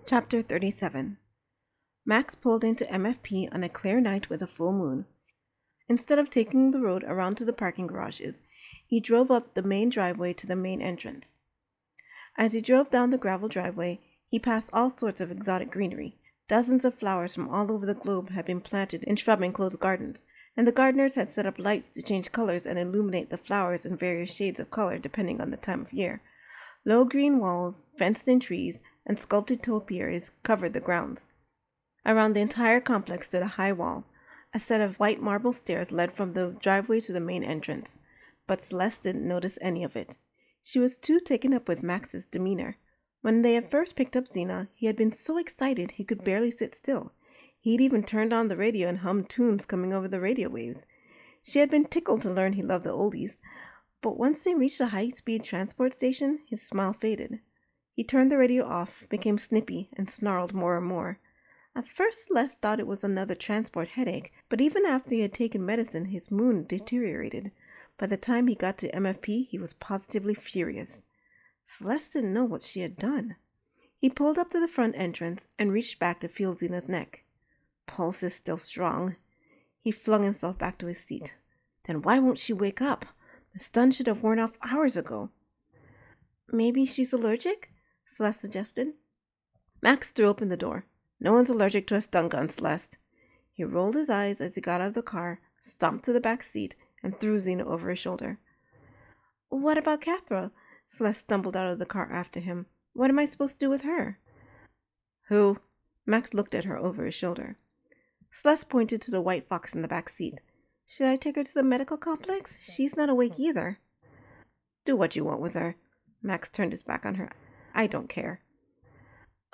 Chapter 37. Max pulled into MFP on a clear night with a full moon. Instead of taking the road around to the parking garages, he drove up the main driveway to the main entrance. As he drove down the gravel driveway, he passed all sorts of exotic greenery. Dozens of flowers from all over the globe had been planted in shrub-enclosed gardens, and the gardeners had set up lights to change colors and illuminate the flowers in various shades of color depending on the time of year. Low green walls, fenced-in trees, and sculpted topiaries covered the grounds. Around the entire complex stood a high wall. A set of white marble stairs led from the driveway to the main entrance, but Celeste didn't notice any of it. She was too taken up with Max's demeanor. When they had first picked up Xena, he had been so excited he could barely sit still. He'd even turned on the radio and hummed tunes coming over the radio waves. She had been tickled to learn he loved the oldies, but once they reached the high-speed transport station, his smile faded. He turned the radio off, became snippy, and snarled more and more. At first, Celeste thought it was another transport headache, but even after he had taken medicine, his mood deteriorated. By the time he got to MFP, he was positively furious. Celeste didn't know what she had done. He pulled up to the front entrance and reached back to feel Xena's neck. Pulse is still strong. He flung himself back to his seat. Then why won't she wake up? The stun should have worn off hours ago. Maybe she's allergic? Celeste suggested. Max threw open the door. No one's allergic to a stun gun, Celeste. He rolled his eyes as he got out of the car, stomped to the back seat, and threw Xena over his shoulder. What about Cathra? Celeste stumbled out of the car after him. What am I supposed to do with her? Who? Max looked at her over his shoulder. Celeste pointed to the white fox in the back seat. Should I take her to the medical complex? She's not awake either. Do what you want with her. Max turned his back on her. I don't care.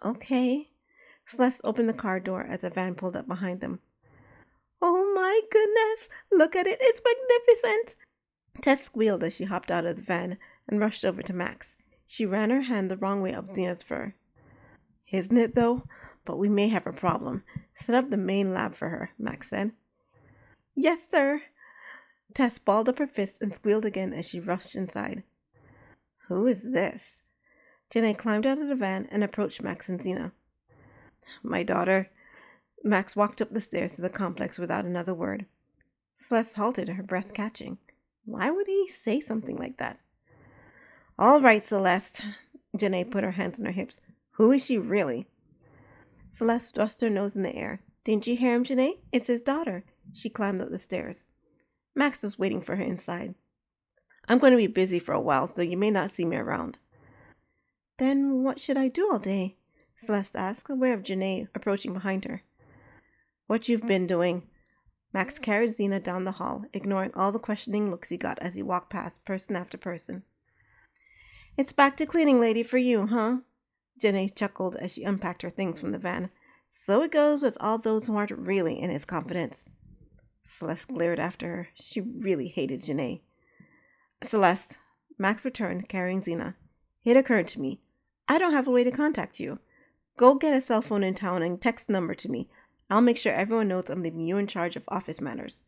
Okay. Celeste opened the car door as a van pulled up behind them. Oh my goodness! Look at it! It's magnificent! Tess squealed as she hopped out of the van and rushed over to Max. She ran her hand the wrong way up Xena's fur. Isn't it, though? But we may have a problem. Set up the main lab for her, Max said. Yes, sir. Tess balled up her fists and squealed again as she rushed inside. Who is this? Janae climbed out of the van and approached Max and Xena. My daughter. Max walked up the stairs to the complex without another word. Celeste halted, her breath catching. Why would he say something like that? All right, Celeste. Janae put her hands on her hips. Who is she really? Celeste thrust her nose in the air. Didn't you hear him, Janae? It's his daughter. She climbed up the stairs. Max was waiting for her inside. I'm going to be busy for a while, so you may not see me around. Then what should I do all day? Celeste asked, aware of Janae approaching behind her. What you've been doing. Max carried Xena down the hall, ignoring all the questioning looks he got as he walked past person after person. It's back to cleaning lady for you, huh? Janae chuckled as she unpacked her things from the van. So it goes with all those who aren't really in his confidence. Celeste glared after her. She really hated Janae. Celeste, Max returned, carrying Xena. It occurred to me. I don't have a way to contact you. Go get a cell phone in town and text the number to me. I'll make sure everyone knows I'm leaving you in charge of office matters.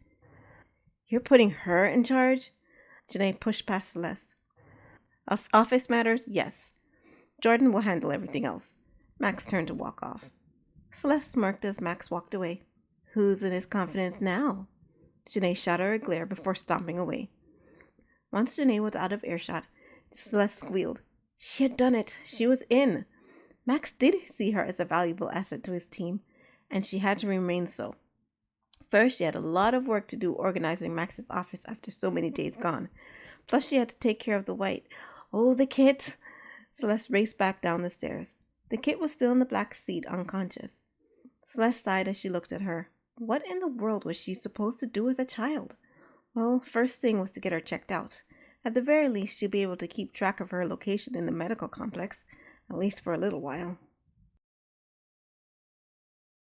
You're putting her in charge? Janae pushed past Celeste. Of office matters? Yes. Jordan will handle everything else. Max turned to walk off. Celeste smirked as Max walked away. Who's in his confidence now? Janae shot her a glare before stomping away. Once Janae was out of earshot, Celeste squealed. She had done it. She was in. Max did see her as a valuable asset to his team, and she had to remain so. First, she had a lot of work to do organizing Max's office after so many days gone. Plus, she had to take care of the white. Oh, the kit! Celeste raced back down the stairs. The kit was still in the back seat, unconscious. Celeste sighed as she looked at her. What in the world was she supposed to do with a child? Well, first thing was to get her checked out. At the very least, she'd be able to keep track of her location in the medical complex, at least for a little while.